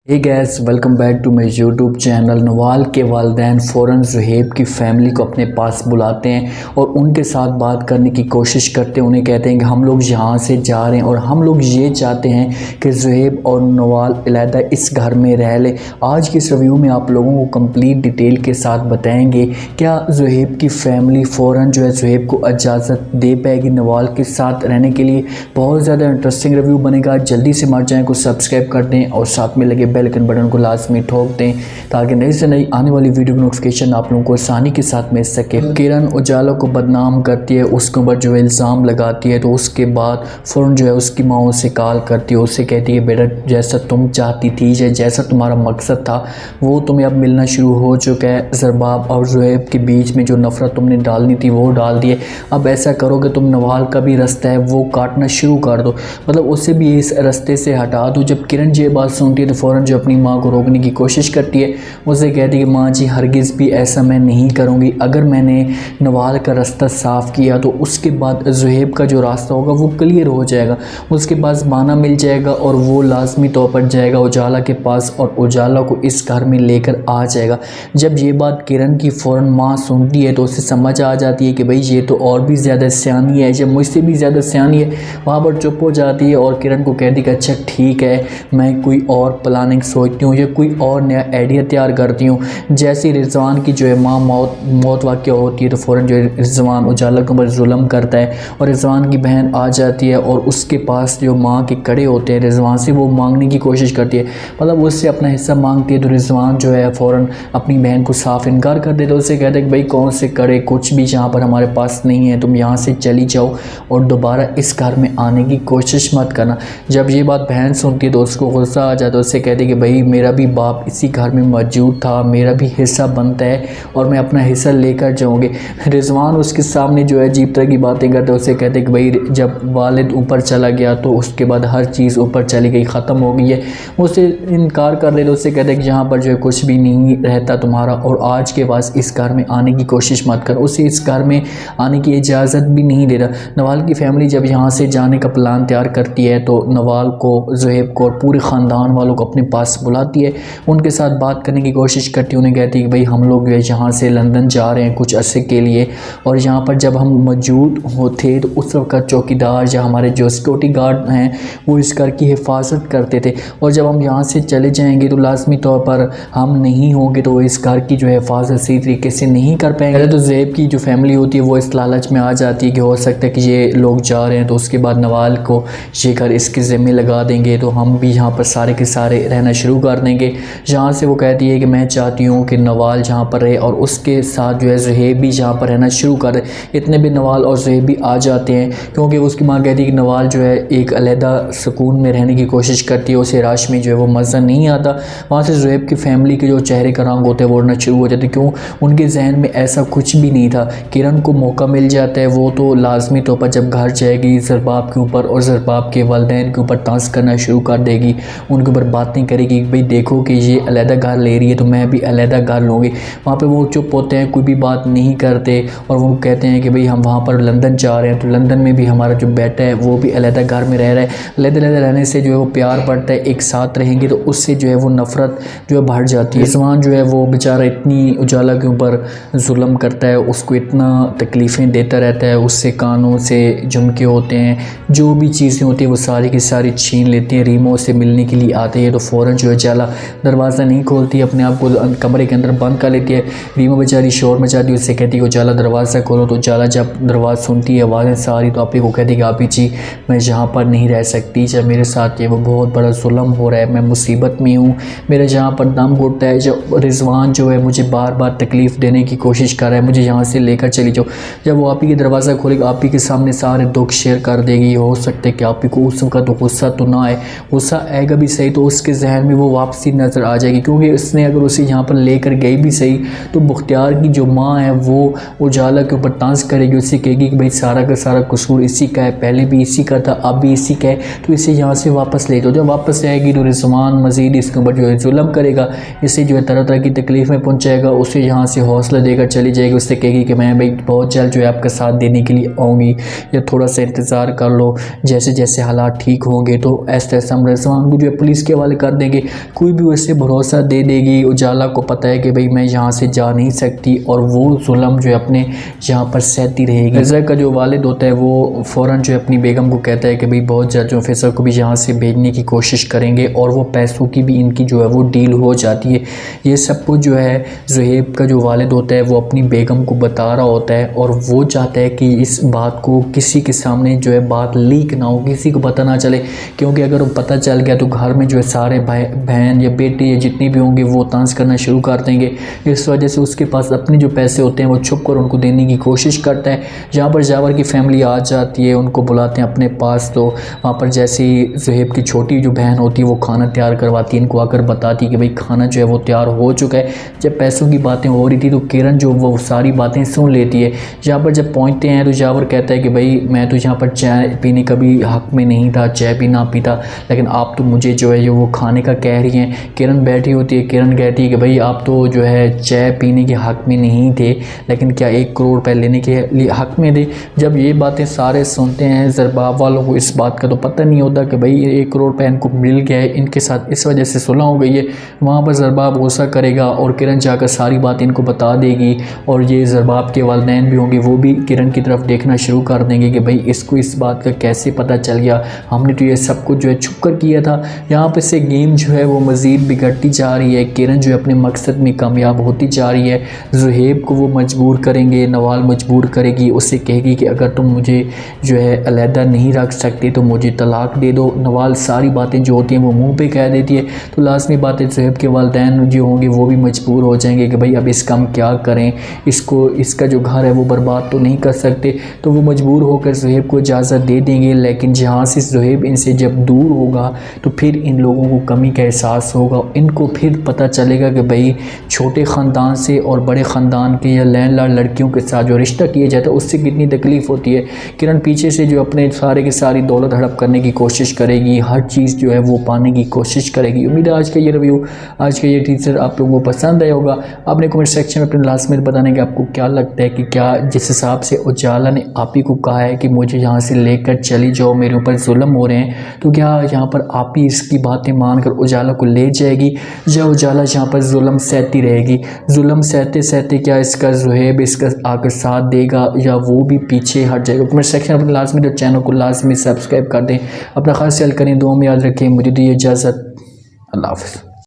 Hey guys, welcome back to my YouTube channel. Nawal के वालिदैन फ़ौरन ज़ुहैब की फ़ैमिली को अपने पास बुलाते हैं और उनके साथ बात करने की कोशिश करते हैं। उन्हें कहते हैं कि हम लोग यहाँ से जा रहे हैं और हम लोग ये चाहते हैं कि ज़ुहैब और नवाल अलहदा इस घर में रह लें। आज की इस रिव्यू में आप लोगों को कंप्लीट डिटेल के साथ बताएंगे क्या ज़ुहैब की फ़ैमिली फ़ौरन जो है ज़ुहैब को इजाज़त दे पाएगी नवाल के साथ रहने के लिए। बहुत ज़्यादा इंटरेस्टिंग रिव्यू बनेगा। जल्दी से हमारे चैनल को सब्सक्राइब कर दें और साथ में लगे बेल आइकन बटन को लाजमी ठोक दें ताकि नई से नई आने वाली वीडियो की नोटिफिकेशन आप लोगों को आसानी के साथ मिल सके। किरण उजाला को बदनाम करती है, उसके ऊपर जो है इल्ज़ाम लगाती है, तो उसके बाद फ़ौरन जो है उसकी माँ उसे कॉल करती है, उससे कहती है बेटा जैसा तुम चाहती थी या जैसा तुम्हारा मकसद था वो तुम्हें अब मिलना शुरू हो चुका है। ज़रबाब और ज़ुहैब के बीच में जो नफ़रत तुमने डालनी थी वो डाल दी है। अब ऐसा करो कि तुम नवाल का भी रास्ता है वो काटना शुरू कर दो, मतलब उसे भी इस रास्ते से हटा दो। जब किरण ये बात सुनती है तो फ़ौरन जो अपनी माँ को रोकने की कोशिश करती है, उसे कहती है कि माँ जी हरगिज़ भी ऐसा मैं नहीं करूँगी। अगर मैंने नवाल का रास्ता साफ़ किया तो उसके बाद ज़ुहैब का जो रास्ता होगा वो क्लियर हो जाएगा, उसके पास बहाना मिल जाएगा और वो लाजमी तौर पर जाएगा उजाला के पास और उजाला को इस घर में लेकर आ जाएगा। जब ये बात किरण की फ़ौरन माँ सुनती है तो उसे समझ आ जाती है कि भाई ये तो और भी ज़्यादा सियानी है, जब मुझसे भी ज़्यादा सियानी है। वहाँ पर चुप हो जाती है और किरण को कहती है कि अच्छा ठीक है, मैं कोई और प्लानिंग सोचती हूँ या कोई और नया आइडिया तैयार करती हूँ। जैसे रिजवान की जो है माँ मौत वाक़या होती है तो फ़ौरन जो है रिजवान उजाला के ऊपर जुल्म करता है और रिजवान की बहन आ जाती है और उसके पास जो माँ के कड़े होते हैं रिजवान से वो मांगने की कोशिश करती है, मतलब उससे अपना हिस्सा मांगती है। तो रिजवान जो है फ़ौरन अपनी बहन को साफ इनकार कर देता है, उससे कहते हैं कि भाई कौन से कड़े, कुछ भी यहाँ पर हमारे पास नहीं है, तुम यहाँ से चली जाओ और दोबारा इस घर में आने की कोशिश मत करना। जब ये बात बहन सुनती है तो उसको गुस्सा आ जाता है, उससे कहती है कि भाई मेरा भी बाप इसी घर में मौजूद था, मेरा भी हिस्सा बनता है और मैं अपना हिस्सा लेकर जाऊँगी। रिजवान उसके सामने जो है अजीब तरह की बातें करते हैं, उससे कहते हैं कि भाई जब वालिद ऊपर चला गया तो उसके बाद हर चीज़ ऊपर चली गई, ख़त्म हो गई है। उसे इनकार कर देते, उससे कहते हैं कि यहाँ पर जो है कुछ भी नहीं रहता तुम्हारा और आज के बाद इस घर में आने की कोशिश मत कर। उसे इस घर में आने की इजाज़त भी नहीं दे रहा। नवाल की फ़ैमिली जब यहाँ से जाने का प्लान तैयार करती है तो नवाल को, ज़ुहैब को और पूरे ख़ानदान वालों को अपने पास बुलाती है, उनके साथ बात करने की कोशिश करती है। उन्हें कहती है कि भाई हम लोग यहाँ से लंदन जा रहे हैं कुछ अरसे के लिए और यहाँ पर जब हम मौजूद होते तो उस वक्त चौकीदार या हमारे जो सिक्योरिटी गार्ड हैं वो इस घर की हिफाजत करते थे और जब हम यहाँ से चले जाएंगे तो लाजमी तौर पर हम नहीं होंगे तो वो इस घर की जो है हिफाजत सही तरीके से नहीं कर पाएंगे। तो ज़ुहैब की जो फैमिली होती है वो इस लालच में आ जाती है कि हो सकता है कि ये लोग जा रहे हैं तो उसके बाद नवाल को ये घर इसके ज़िम्मे लगा देंगे तो हम भी यहाँ पर सारे के सारे रहना शुरू कर देंगे। यहाँ से वो कहती है कि मैं चाहती हूँ कि नवाल जहाँ पर रहे और उसके साथ जो है ज़ुहैब भी जहाँ पर रहना शुरू कर दे। इतने भी नवाल और ज़ुहैब भी आ जाते हैं क्योंकि उसकी माँ कहती है कि नवाल जो है एक अलहदा सुकून में रहने की कोशिश करती है, उसे राश में जो है वो मज़ा नहीं आता। वहाँ से ज़ुहैब की फ़ैमिली के जो चेहरे का रंग होते हैं वो उड़ना शुरू हो जाते हैं, क्यों उनके जहन में ऐसा कुछ भी नहीं था। किरण को मौका मिल जाता है, वो तो लाजमी तौर पर जब घर जाएगी ज़रबाब के ऊपर और ज़रबाब के वालिदैन के ऊपर तंज करना शुरू कर देगी, उनके ऊपर बातें करेगी कि भाई देखो कि ये अलहदा घर ले रही है तो मैं भी अलहदा घर लूँगी। वहाँ पे वो चुप होते हैं, कोई भी बात नहीं करते और वो कहते हैं कि भाई हम वहाँ पर लंदन जा रहे हैं तो लंदन में भी हमारा जो बेटा है वो भी अलहदा घर में रह रहा है। अलहदा रहने से जो है वो प्यार बढ़ता है, एक साथ रहेंगे तो उससे जो है वो नफ़रत जो है बढ़ जाती है। रिजवान जो है वो बेचारा इतनी उजाला के ऊपर जुल्म करता है, उसको इतना तकलीफ़ें देता रहता है, उससे कानों से झुमके होते हैं, जो भी चीज़ें होती हैं वो सारी की सारी छीन लेती हैं। रीमो से मिलने के लिए आते हैं तो फ़ौरन जो है उजाला दरवाज़ा नहीं खोलती, अपने आप को कमरे के अंदर बंद कर लेती है। रीमो बेचारी शोर मचाती है, उससे कहती है उजाला दरवाज़ा खोलो। तो उजाला जब दरवाज़ा सुनती है आवाज़ें सारी तो आपी को कहती है कि आपी जी मैं यहाँ पर नहीं रह सकती, जब मेरे साथ ये वो बहुत बड़ा जुल्म हो रहा है, मैं मुसीबत में हूँ, मेरे जहाँ पर दम घुटता है। जब रिजवान जो है मुझे बार बार तकलीफ़ देने की कोशिश कर रहा है, मुझे यहाँ से लेकर चली जाओ। जब वो आपी के दरवाज़ा खोलेगी आपी के सामने सारे दुख शेयर कर देगी। हो सकता है कि आपी को उस वक्त तो गुस्सा तो ना आए, गुस्सा आएगा भी सही तो उसके जहन में वो वापसी नज़र आ जाएगी, क्योंकि उसने अगर उसे यहाँ पर लेकर गई भी सही तो मुख्तियार की जो माँ है वो उजाला के ऊपर तांस करेगी, उससे कहेगी कि भाई सारा का सारा कसूर इसी का है, पहले भी इसी का था अब भी इसी का है, तो इसे यहाँ से वापस ले जाओ। जब वापस आएगी तो रिजवान मज़ीद इसके ऊपर जो है जुल्म करेगा, इसे जो है तरह तरह की तकलीफ़ में पहुँचाएगा, उसे यहाँ से हौसला देकर चली जाएगी। उससे कहेगी कि मैं भाई बहुत जल्द जो है आपका साथ देने के लिए आऊँगी, या थोड़ा सा इंतज़ार कर लो, जैसे जैसे हालात ठीक होंगे तो ऐसे ऐसा हम रिजवान को जो है पुलिस के हवाले कर देंगे, कोई भी वैसे भरोसा दे देगी। उजाला को पता है कि भाई मैं यहाँ से जा नहीं सकती और वो जुल्म जो है अपने यहाँ पर सहती रहेगी। रज़ा का जो वालिद होता है वो फ़ौरन जो है अपनी बेगम को कहता है कि भाई बहुत जल्द जो फैसल को भी यहाँ से भेजने की कोशिश करेंगे और वो पैसों की भी इनकी जो है वो डील हो जाती है। ये सब कुछ जो है ज़ुहैब का जो वालिद होता है वो अपनी बेगम को बता रहा होता है और वो चाहता है कि इस बात को किसी के सामने जो है बात लीक ना हो, किसी को पता ना चले, क्योंकि अगर वो पता चल गया तो घर में जो है सारे भाई बहन या बेटे या जितने भी होंगे वो तांस करना शुरू कर देंगे। इस वजह से उसके पास अपने जो पैसे होते हैं वो छुप कर उनको देने की कोशिश करता है। जहाँ पर जावर की फैमिली आ जाती है, उनको बुलाते हैं अपने पास, तो वहाँ पर जैसे ही ज़ुहैब की छोटी जो बहन होती है वो खाना तैयार करवाती है, इनको आकर बताती है कि भाई खाना जो है वो तैयार हो चुका है। जब पैसों की बातें हो रही थी तो किरण जो वो सारी बातें सुन लेती है। यहाँ पर जब पहुँचते हैं तो जावर कहता है कि भाई मैं तो यहाँ पर चाय पीने का भी हक़ में नहीं था, चाय भी ना पीता, लेकिन आप तो मुझे जो है वो खाने का कह रही हैं। किरण बैठी होती है, किरण कहती है कि भाई आप तो जो है चाय पीने के हक़ में नहीं थे, लेकिन क्या 1 करोड़ रुपए लेने के लिए हक़ में थे। जब ये बातें सारे सुनते हैं, ज़रबाब वालों को इस बात का तो पता नहीं होता कि भाई 1 करोड़ रुपए इनको मिल गया है, इनके साथ इस वजह से सुलह हो गई है। वहाँ पर ज़रबाब गुस्सा करेगा और किरण जाकर सारी बात इनको बता देगी और ये ज़रबाब के वालिदैन भी होंगे, वो भी किरण की तरफ देखना शुरू कर देंगे कि भाई इसको इस बात का कैसे पता चल गया, हमने तो ये सब कुछ जो है छुप कर किया था। यहाँ पर से गेम जो है वो मज़ीद बिगड़ती जा रही है। किरण जो है अपने मकसद में कामयाब होती जा रही है। ज़ुहैब को वो मजबूर करेंगे, नवाल मजबूर करेगी, उससे कहेगी कि अगर तुम मुझे जो है अलहदा नहीं रख सकते तो मुझे तलाक दे दो। नवाल सारी बातें जो होती हैं वो मुंह पे कह देती है। तो लाजमी बात है ज़ुहैब के वालिदैन जो होंगे वो भी मजबूर हो जाएंगे कि भाई अब इसका हम क्या करें, इसको इसका जो घर है वो बर्बाद तो नहीं कर सकते। तो वो मजबूर होकर ज़ुहैब को इजाज़त दे देंगे, लेकिन जहाँ से ज़ुहैब इनसे जब दूर होगा तो फिर इन लोगों को कमी का एहसास होगा। इनको फिर पता चलेगा कि भाई छोटे ख़ानदान से और बड़े ख़ानदान के या लैंडलॉर्ड लड़कियों के साथ जो रिश्ता किया जाता है उससे कितनी तकलीफ़ होती है। किरण पीछे से जो अपने सारे की सारी दौलत हड़प करने की कोशिश करेगी, हर चीज़ जो है वो पाने की कोशिश करेगी। उम्मीद है आज का ये रिव्यू, आज का ये टीज़र आप लोगों को पसंद आया होगा। आपने कमेंट सेक्शन में अपने लास्ट में बताने कि आपको क्या लगता है कि क्या जिस हिसाब से उजाला ने आप ही को कहा है कि मुझे यहाँ से लेकर चली जाओ, मेरे ऊपर जुल्म हो रहे हैं, तो क्या यहाँ पर आप ही इसकी बातें मानकर उजाला को ले जाएगी या उजाला यहाँ पर जुल्म सहती रहेगी। जुल्म सहते सहते क्या इसका ज़ुहैब इसका आकर साथ देगा या वो भी पीछे हट जाएगा। कमेंट सेक्शन में अपने लाजमी तो चैनल को लाजमी सब्सक्राइब कर दें। अपना खास ख्याल करें, दुआ में याद रखें। मुझे दी इजाज़त, अल्लाह हाफ़िज़।